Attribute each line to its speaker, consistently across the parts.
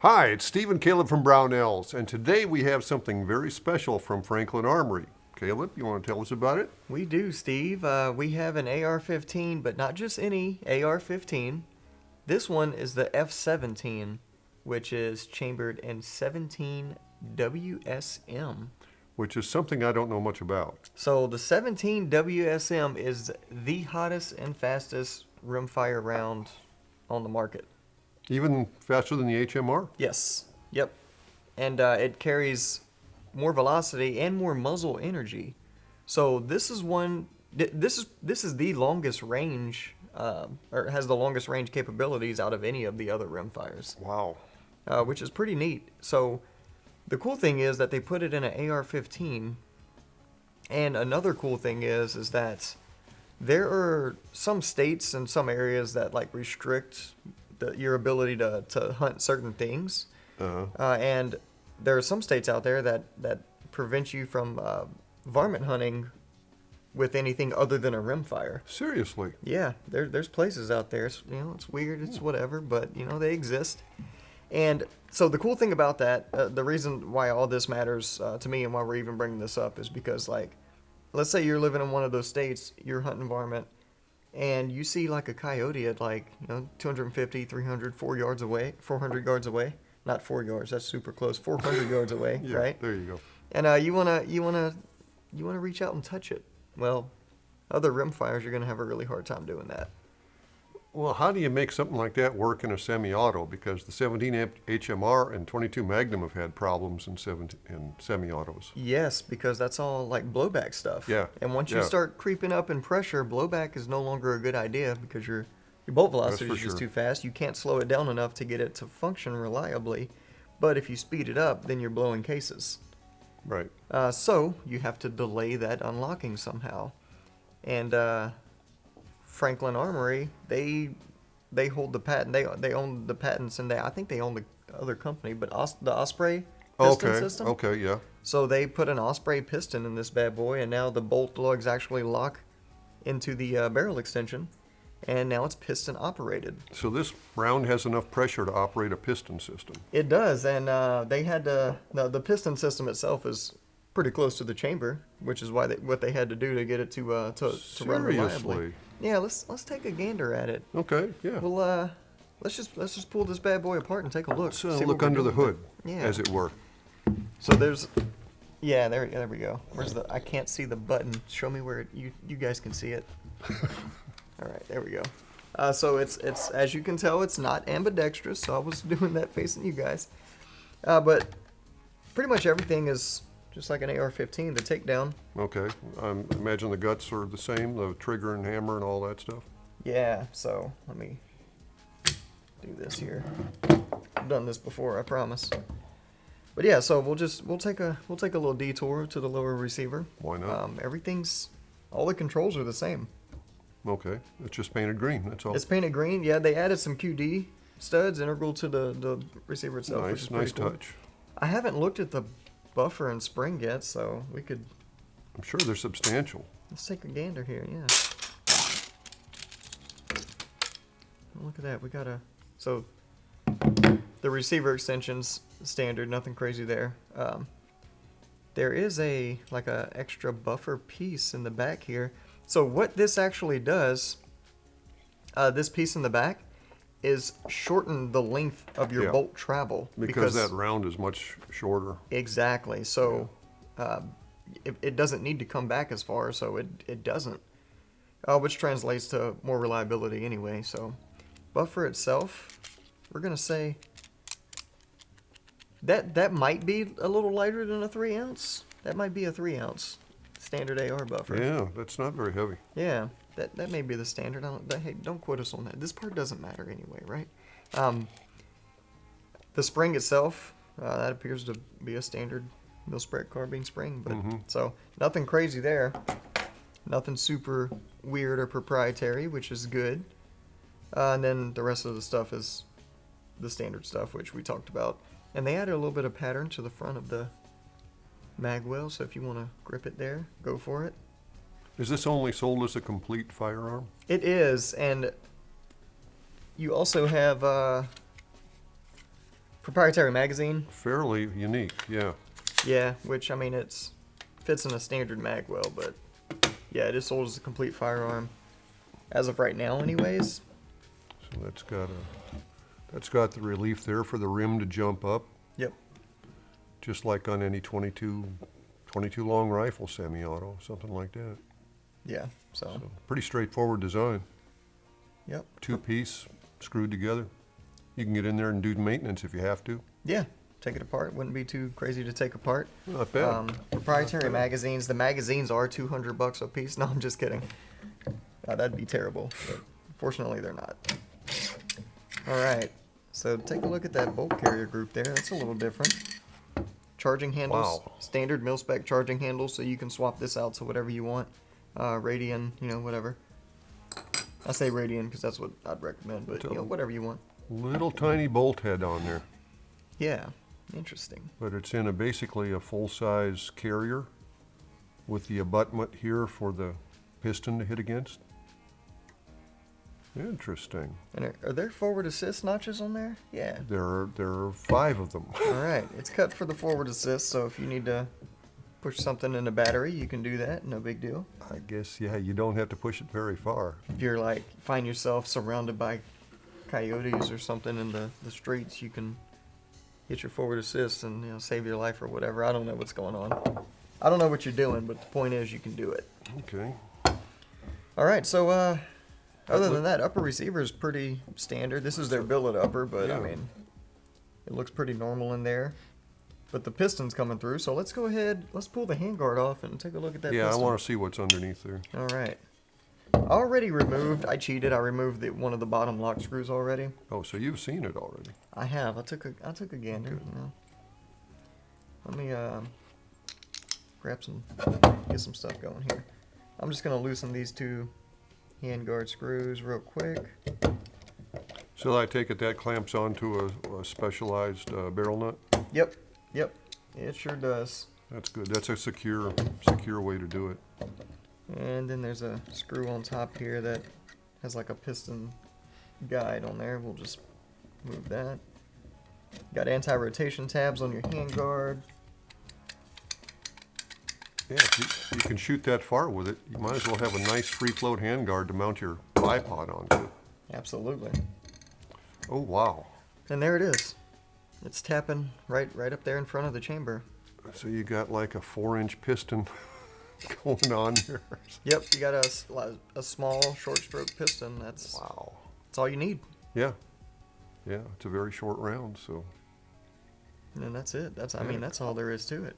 Speaker 1: Hi, it's Steve and Caleb from Brownells, and today we have something very special from Franklin Armory. Caleb, you want to tell us about it?
Speaker 2: We do, Steve. We have an AR-15, but not just any AR-15. This one is the F17, which is chambered in 17 WSM.
Speaker 1: Which is something I don't know much about.
Speaker 2: So the 17 WSM is the hottest and fastest rimfire round on the market.
Speaker 1: Even faster than the HMR?
Speaker 2: Yes. Yep. And it carries more velocity and more muzzle energy. So this is one. This is the longest range, or has the longest range capabilities out of any of the other rimfires.
Speaker 1: Wow.
Speaker 2: Which is pretty neat. So the cool thing is that they put it in an AR-15, and another cool thing is that there are some states and some areas that like restrict your ability to hunt certain things, and there are some states out there that prevent you from varmint hunting with anything other than a rimfire.
Speaker 1: Seriously?
Speaker 2: Yeah, there's places out there. It's, it's weird, it's whatever, but they exist. And so the cool thing about that, the reason why all this matters to me and why we're even bringing this up is because, like, let's say you're living in one of those states, you're hunting varmint, and you see like a coyote at 250, 300, 400 yards away. Not 4 yards, that's super close. 400 yards away,
Speaker 1: Yeah,
Speaker 2: right?
Speaker 1: there you go.
Speaker 2: And you wanna reach out and touch it. Well, other rimfires, you're gonna have a really hard time doing that.
Speaker 1: Well, how do you make something like that work in a semi-auto? Because the 17 HMR and 22 Magnum have had problems in semi-autos.
Speaker 2: Yes, because that's all like blowback stuff.
Speaker 1: Yeah.
Speaker 2: And once you start creeping up in pressure, blowback is no longer a good idea because your bolt velocity is just too fast. You can't slow it down enough to get it to function reliably. But if you speed it up, then you're blowing cases.
Speaker 1: Right.
Speaker 2: So you have to delay that unlocking somehow. And Franklin Armory, they hold the patent. They own the patents, and I think they own the other company, but the Osprey piston system.
Speaker 1: Okay, yeah.
Speaker 2: So they put an Osprey piston in this bad boy, and now the bolt lugs actually lock into the barrel extension, and now it's piston operated.
Speaker 1: So this round has enough pressure to operate a piston system.
Speaker 2: It does, and they had the piston system itself is pretty close to the chamber, which is why what they had to do to get it to run reliably. Yeah, let's take a gander at it.
Speaker 1: Okay, yeah.
Speaker 2: Well, let's just pull this bad boy apart and take a look.
Speaker 1: Let's look under the hood, as it were.
Speaker 2: So there's, yeah, there we go. Where's I can't see the button. Show me where you guys can see it. All right, there we go. So it's as you can tell, it's not ambidextrous. So I was doing that facing you guys, but pretty much everything is just like an AR-15. The takedown.
Speaker 1: Okay, I imagine the guts are the same, the trigger and hammer and all that stuff.
Speaker 2: Yeah. So let me do this here. I've done this before, I promise. But yeah, so we'll take a little detour to the lower receiver.
Speaker 1: Why not?
Speaker 2: All the controls are the same.
Speaker 1: Okay, it's just painted green, that's all.
Speaker 2: It's painted green. Yeah, they added some QD studs integral to the receiver itself.
Speaker 1: Nice, nice touch.
Speaker 2: I haven't looked at the buffer and spring yet, so we could.
Speaker 1: I'm sure they're substantial.
Speaker 2: Let's take a gander here. Yeah. Look at that. We got so the receiver extension's standard, nothing crazy there. There is a extra buffer piece in the back here. So what this actually does, this piece in the back, is shorten the length of your bolt travel.
Speaker 1: Because that round is much shorter.
Speaker 2: Exactly. So it doesn't need to come back as far, so it doesn't. Which translates to more reliability anyway. So buffer itself, we're going to say that might be a little lighter than a 3-ounce. That might be a 3-ounce standard AR buffer.
Speaker 1: Yeah, that's not very heavy.
Speaker 2: Yeah, that may be the standard. Hey, don't quote us on that. This part doesn't matter anyway, right? The spring itself, that appears to be a standard mil-spec carbine spring, but so nothing crazy there. Nothing super weird or proprietary, which is good. And then the rest of the stuff is the standard stuff, which we talked about. And they added a little bit of pattern to the front of the mag well, so if you want to grip it there, go for it.
Speaker 1: Is this only sold as a complete firearm?
Speaker 2: It is, and you also have proprietary magazine.
Speaker 1: Fairly unique, yeah.
Speaker 2: Yeah, which, I mean, fits in a standard mag well, but yeah, it is sold as a complete firearm. As of right now, anyways.
Speaker 1: So that's got the relief there for the rim to jump up,
Speaker 2: Yep.
Speaker 1: just like on any 22 long rifle semi-auto, something like that.
Speaker 2: Yeah, so.
Speaker 1: So pretty straightforward design.
Speaker 2: Yep.
Speaker 1: Two-piece, screwed together. You can get in there and do maintenance if you have to.
Speaker 2: Yeah, take it apart. Wouldn't be too crazy to take apart.
Speaker 1: Not bad.
Speaker 2: Proprietary magazines. The magazines are $200 a piece. No, I'm just kidding. That'd be terrible. But fortunately, they're not. All right. So take a look at that bolt carrier group there. That's a little different. Charging handles.
Speaker 1: Wow.
Speaker 2: Standard mil-spec charging handles, so you can swap this out to whatever you want. Radian, whatever. I say Radian because that's what I'd recommend, but whatever you want.
Speaker 1: Little tiny bolt head on there.
Speaker 2: Yeah, interesting.
Speaker 1: But it's in basically a full-size carrier with the abutment here for the piston to hit against. Interesting.
Speaker 2: And are there forward assist notches on there? Yeah.
Speaker 1: There are 5 of them.
Speaker 2: All right, it's cut for the forward assist, so if you need to push something in a battery, you can do that. No big deal.
Speaker 1: I guess, yeah, you don't have to push it very far.
Speaker 2: If you're like, find yourself surrounded by coyotes or something in the streets, you can hit your forward assist and save your life or whatever. I don't know what's going on. I don't know what you're doing, but the point is you can do it.
Speaker 1: Okay.
Speaker 2: All right, so other than that, upper receiver is pretty standard. This is their billet upper, but I
Speaker 1: Yeah.
Speaker 2: mean, it looks pretty normal in there. But the piston's coming through, so let's go ahead. Let's pull the handguard off and take a look at that
Speaker 1: Yeah,
Speaker 2: piston.
Speaker 1: I want to see what's underneath there.
Speaker 2: All right. Already removed. I cheated. I removed one of the bottom lock screws already.
Speaker 1: Oh, so you've seen it already.
Speaker 2: I have. I took a gander.
Speaker 1: Good.
Speaker 2: Let me get some stuff going here. I'm just gonna loosen these 2 handguard screws real quick.
Speaker 1: So I take it that clamps onto a specialized barrel nut?
Speaker 2: Yep. It sure does.
Speaker 1: That's good. That's a secure way to do it.
Speaker 2: And then there's a screw on top here that has like a piston guide on there. We'll just move that. Got anti-rotation tabs on your handguard.
Speaker 1: Yeah, if you can shoot that far with it, you might as well have a nice free float handguard to mount your bipod onto.
Speaker 2: Absolutely.
Speaker 1: Oh, wow.
Speaker 2: And there it is. It's tapping right up there in front of the chamber.
Speaker 1: So you got like a 4-inch piston going on there.
Speaker 2: Yep, you got a small short stroke piston. That's all you need.
Speaker 1: Yeah. Yeah, it's a very short round, so.
Speaker 2: And then that's it. I mean, that's all there is to it.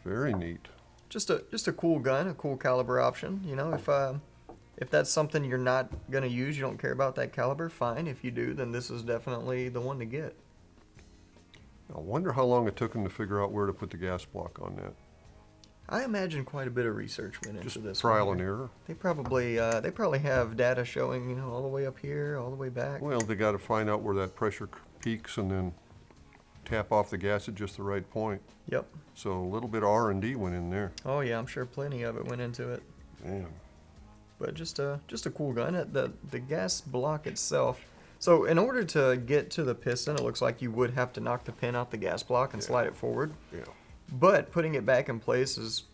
Speaker 1: Very neat.
Speaker 2: Just a cool gun, a cool caliber option. If that's something you're not gonna use, you don't care about that caliber, fine. If you do, then this is definitely the one to get.
Speaker 1: I wonder how long it took them to figure out where to put the gas block on that.
Speaker 2: I imagine quite a bit of research went into
Speaker 1: Just
Speaker 2: this.
Speaker 1: trial
Speaker 2: one.
Speaker 1: and error.
Speaker 2: They probably have data showing, all the way up here, all the way back.
Speaker 1: Well, they got to find out where that pressure peaks and then tap off the gas at just the right point.
Speaker 2: Yep.
Speaker 1: So a little bit of R&D went in there.
Speaker 2: Oh yeah, I'm sure plenty of it went into it.
Speaker 1: Man.
Speaker 2: But just a cool gun. The gas block itself. So in order to get to the piston, it looks like you would have to knock the pin out the gas block and slide it forward.
Speaker 1: Yeah.
Speaker 2: But putting it back in place is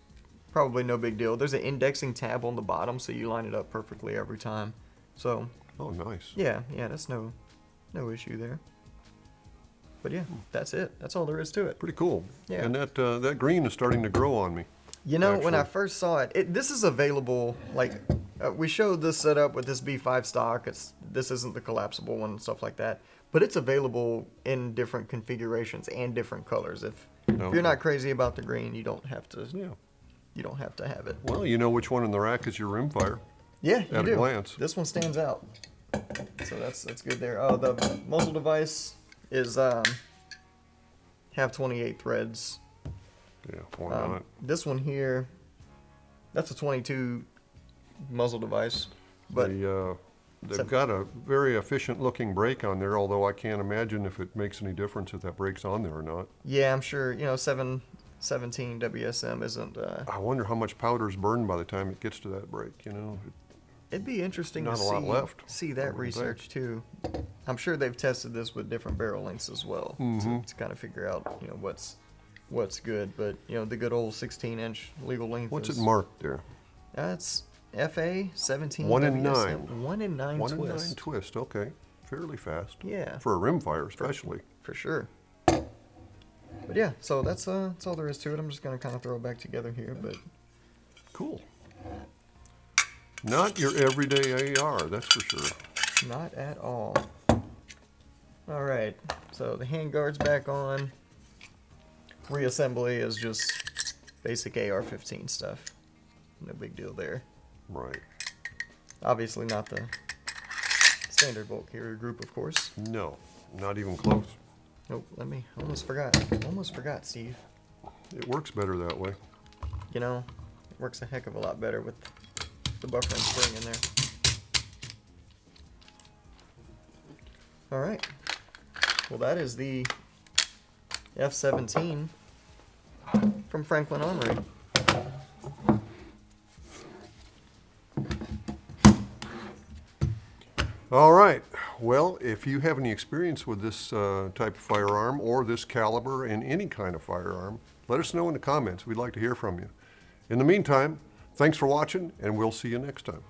Speaker 2: probably no big deal. There's an indexing tab on the bottom, so you line it up perfectly every time. So.
Speaker 1: Oh, nice.
Speaker 2: Yeah, that's no issue there. But yeah, that's it. That's all there is to it.
Speaker 1: Pretty cool.
Speaker 2: Yeah.
Speaker 1: And that green is starting to grow on me.
Speaker 2: When I
Speaker 1: actually.
Speaker 2: first saw it, this is available, we showed this setup with this B5 stock. This isn't the collapsible one and stuff like that. But it's available in different configurations and different colors. If you're not crazy about the green, you don't have to.
Speaker 1: Yeah.
Speaker 2: You don't have to have it.
Speaker 1: Well, you know which one in the rack is your rimfire.
Speaker 2: Yeah, you
Speaker 1: At
Speaker 2: do.
Speaker 1: a glance.
Speaker 2: This one stands out. So that's good there. Oh, the muzzle device is have 28 threads.
Speaker 1: Yeah, why not?
Speaker 2: This one here, that's a 22 muzzle device, but
Speaker 1: They've got a very efficient looking brake on there, although I can't imagine if it makes any difference if that brake's on there or not.
Speaker 2: yeah, I'm sure 717 WSM isn't.
Speaker 1: I wonder how much powder's burned by the time it gets to that brake,
Speaker 2: It'd be interesting
Speaker 1: Not
Speaker 2: to
Speaker 1: a lot left,
Speaker 2: see
Speaker 1: I
Speaker 2: that
Speaker 1: wouldn't think.
Speaker 2: research too. I'm sure they've tested this with different barrel lengths as well to kind of figure out, you know, what's good. But you know, the good old 16-inch legal length.
Speaker 1: What's
Speaker 2: is,
Speaker 1: it marked there?
Speaker 2: That's FA17.
Speaker 1: 1 in
Speaker 2: WSM
Speaker 1: 9.
Speaker 2: 1 in 9
Speaker 1: 1
Speaker 2: twist.
Speaker 1: in 9 twist. Okay, fairly fast.
Speaker 2: Yeah.
Speaker 1: For a rimfire, especially.
Speaker 2: For sure. But yeah, so that's all there is to it. I'm just gonna kind of throw it back together here, but
Speaker 1: Cool. Not your everyday AR, that's for sure.
Speaker 2: not at all. All right, so the handguard's back on. Reassembly is just basic AR-15 stuff. No big deal there.
Speaker 1: Right.
Speaker 2: Obviously not the standard bolt carrier group, of course.
Speaker 1: No, not even close.
Speaker 2: Nope, almost forgot, Steve.
Speaker 1: It works better that way.
Speaker 2: You know, it works a heck of a lot better with the buffer and spring in there. All right. Well, that is the F17 from Franklin Armory.
Speaker 1: All right. Well, if you have any experience with this type of firearm or this caliber in any kind of firearm, let us know in the comments. We'd like to hear from you. In the meantime, thanks for watching, and we'll see you next time.